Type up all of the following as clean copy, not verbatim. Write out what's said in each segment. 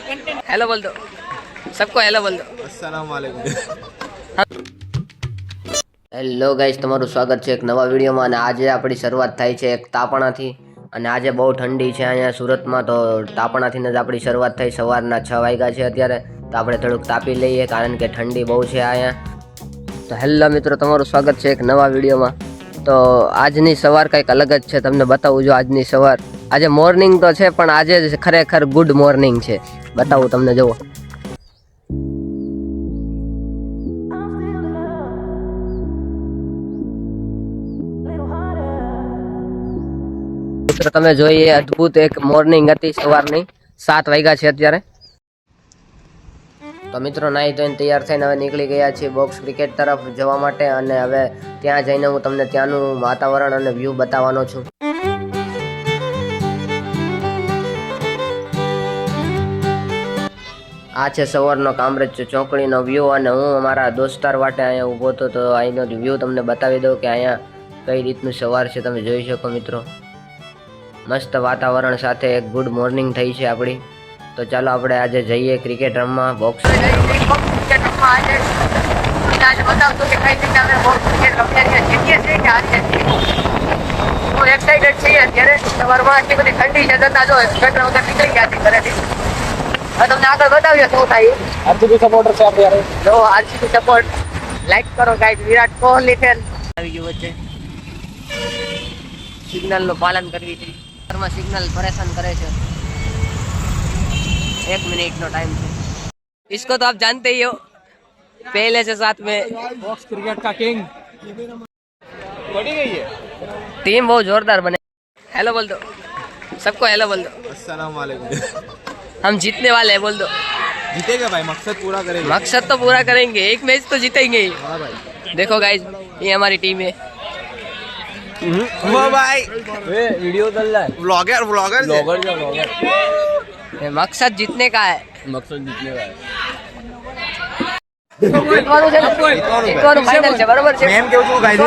Hello बोल दो सबको, हेलो बोल दो। अस्सलाम वालेकुम। હેલો ગાઈસ, તમારું સ્વાગત છે એક નવા વિડીયોમાં। અને આજે આપણી શરૂઆત થાય છે એક તાપણાથી। અને આજે બહુ ઠંડી છે અહીંયા સુરતમાં, તો તાપણાથી જ આપણી શરૂઆત થઈ। સવારના 6 વાગ્યા છે અત્યારે, તો આપણે થોડુંક તાપી લઈએ કારણ કે ઠંડી બહુ છે અહીંયા। તો હેલો મિત્રો, તમારું સ્વાગત છે એક નવા વિડીયોમાં। તો આજની સવાર કંઈક અલગ જ છે, તમને બતાવું જો આજની સવાર। આજે મોર્નિંગ તો છે પણ આજે ખરેખર ગુડ મોર્નિંગ છે, બતાવું તમને જુઓ। મિત્રો તમે જોઈએ અદ્ભુત એક મોર્નિંગ હતી સવારની। 7 વાગ્યા છે અત્યારે। તો મિત્રો નાહી ધોઈને તૈયાર થઈને હવે નીકળી ગયા છીએ બોક્સ ક્રિકેટ તરફ જવા માટે। અને હવે ત્યાં જઈને હું તમને ત્યાંનું વાતાવરણ અને વ્યૂ બતાવવાનો છું। આ છે સવારનો કામરેજ ચોકડીનો વ્યૂ, અને હું અમારા દોસ્તાર વાટે અહીંયા ઊભો હતો, તો અહીંનો વ્યૂ તમને બતાવી દઉં કે અહીંયા કઈ રીતનું સવાર છે, તમે જોઈ શકો મિત્રો। મસ્ત વાતાવરણ સાથે એક ગુડ મોર્નિંગ થઈ છે આપણી। તો ચાલો આપણે આજે જઈએ ક્રિકેટ રમવા બોક્સ તમને આગળ બતાવ્યો શું થાય। આરસીબી સપોર્ટર છે આપણે યાર, જો આરસીબી સપોર્ટ લાઈક કરો ગાઈસ। વિરાટ કોહલી ફેન આવી ગયું વચ્ચે, સિગ્નલ નું પાલન કરવી જોઈએ। ઘરમાં સિગ્નલ परेशान करे છે। 1 मिनट નો टाइम है, इसको तो आप जानते ही हो, पहले से साथ में बॉक्स क्रिकेट का किंग बढ़ी गई है। टीम बहुत जोरदार बने। हेलो बोल दो सबको, हेलो बोल दो। अस्सलाम वालेकुम। हम जीतने वाले हैं, बोल दो। जीतेगा भाई, मकसद पूरा करेंगे। मकसद तो पूरा करेंगे, एक मैच तो जीतेंगे ही। हाँ भाई, देखो गाइस, ये हमारी टीम है। वो भाई ए वीडियो चल रहा है, ब्लॉगर ब्लॉगर ब्लॉगर जो ब्लॉगर ये मकसद जीतने का है। मकसद जीतने का है। જીતવાનું ફાઇનલ છે, બરોબર છે। મેમ કેવું છું ગાઈસ,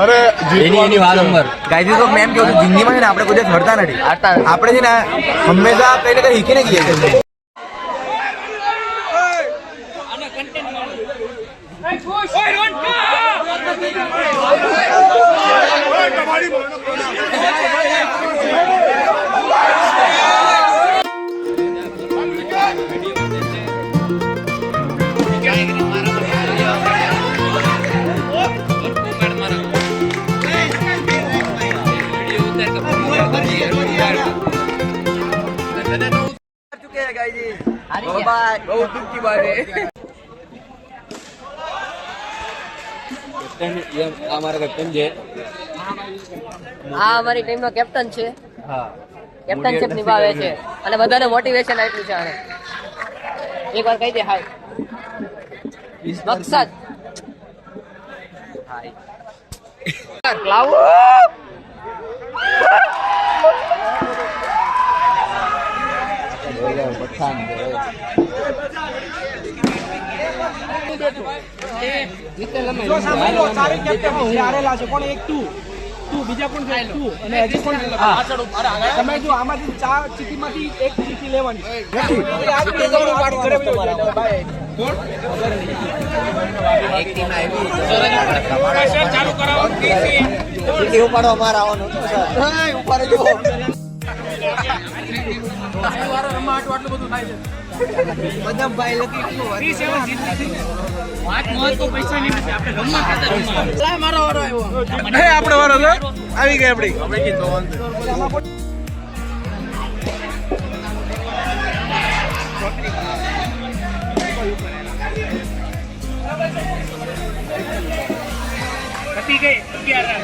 અરે એની વાત નંબર ગાઈસ તો મેમ કેવું છું જિંદગીમાં છે ને આપણે કોઈ દિવસ હરતા નથી। હારતા નથી। આપણે છે ને હંમેશા કઈ ને કઈ શીખીને ગઈએ છીએ। बहुत दुख की बात है। ये हमारा कैप्टन है, આ અમારી ટીમનો કેપ્ટન છે, हाँ કેપ્ટનશિપ નિભાવે છે અને બધાને મોટિવેશન આપ્યું છે આને। એકવાર કહી દે હાય મકસદ લાવો। બીજા કોણ છે તું અને હજી કોણ તમે જો આમાંથી 4 ચીટીમાંથી એક ચીટી લેવાની ચાલુ કરાવો ચીટી ઉપાડો અમારા આવવાનું ઉપાડે જો વારો રમાટો આટલું બધું થાય છે બધા ભાઈ લકી કેટલું 37 તો પૈસા નહીં નથી, આપણે રમવા ખાતર રમવા મારો વારો આવ્યો, આપણે વારો છે આવી ગઈ આપણી આપણે કી જોવાનું પતી ગઈ 11 રન।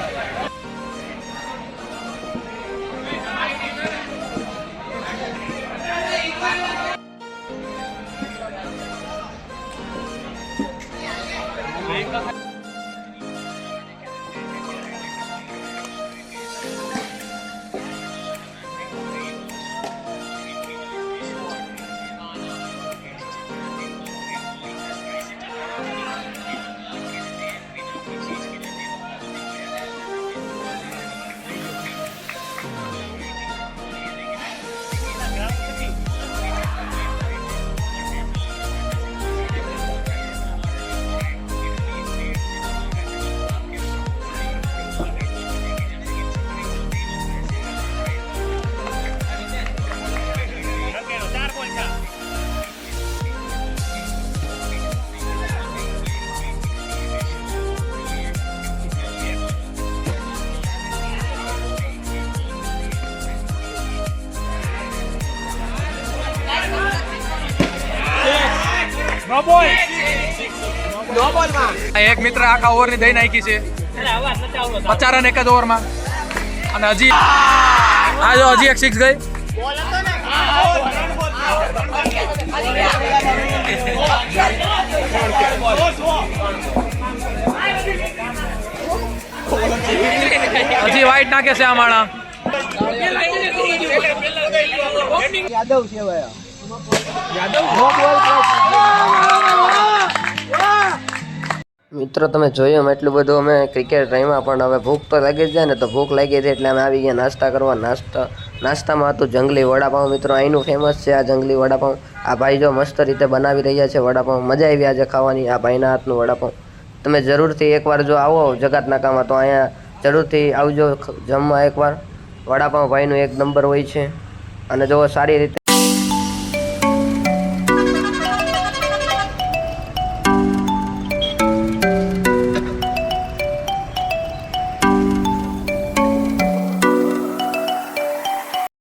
નો બોલ નો બોલ માં એક મિત્ર આખા ઓવરની દઈ નાખી છે 50 રન એક જ ઓવરમાં અને હજી આ જો હજી એક 6 ગઈ હજી વાઈટ નાખે છે આ માણા મિત્રો તમે જોયું એટલું બધું અમે ક્રિકેટ રમ્યા પણ હવે ભૂખ તો લાગી જ જાય ને તો ભૂખ લાગી હતી એટલે અમે આવી ગયા નાસ્તા કરવા નાસ્તામાં હતું જંગલી વડાપાઉં મિત્રો અહીંનું ફેમસ છે આ જંગલી વડાપાઉં આ ભાઈ જો મસ્ત રીતે બનાવી રહ્યા છે વડાપાઉં મજા આવી આજે ખાવાની આ ભાઈના હાથનું વડાપાઉં તમે જરૂરથી એકવાર જો આવો જગત નાકામાં તો અહીંયા જરૂરથી આવજો જમવા એકવાર વડાપાઉં ભાઈનું એક નંબર હોય છે અને જો સારી રીતે